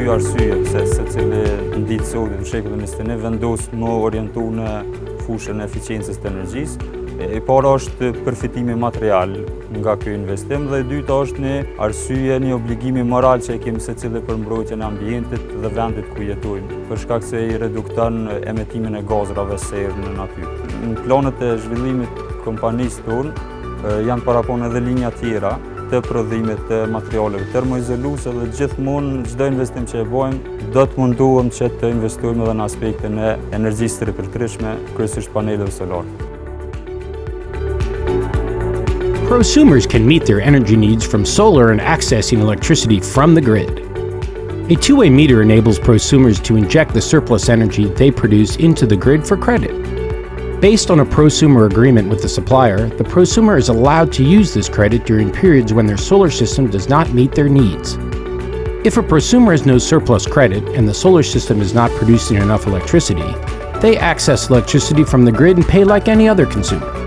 ky arsye pse secili ditë sotit në shekullin 21 vendos më orientu në fushën e eficiencës të energjisë. E para është përfitimi material nga ky investim dhe e dyta është një arsye, një obligimi moral që e kemi secili për mbrojtjen e ambientit dhe vendit ku jetojmë, për shkak se i redukton emetimin e gazrave serë në natyrë. Në planet e zhvillimit të kompanisë tonë janë parapunë edhe linja tjera të prodhimit të materialeve termoizoluese dhe gjithmonë çdo investim që e bëjmë do të munduam që të investojmë edhe në aspektin e energjisë të ripërtërishme, kryesisht paneleve solare. Prosumers can meet their energy needs from solar and accessing electricity from the grid. A two-way meter enables prosumers to inject the surplus energy they produce into the grid for credit. Based on a prosumer agreement with the supplier, the prosumer is allowed to use this credit during periods when their solar system does not meet their needs. If a prosumer has no surplus credit and the solar system is not producing enough electricity, they access electricity from the grid and pay like any other consumer.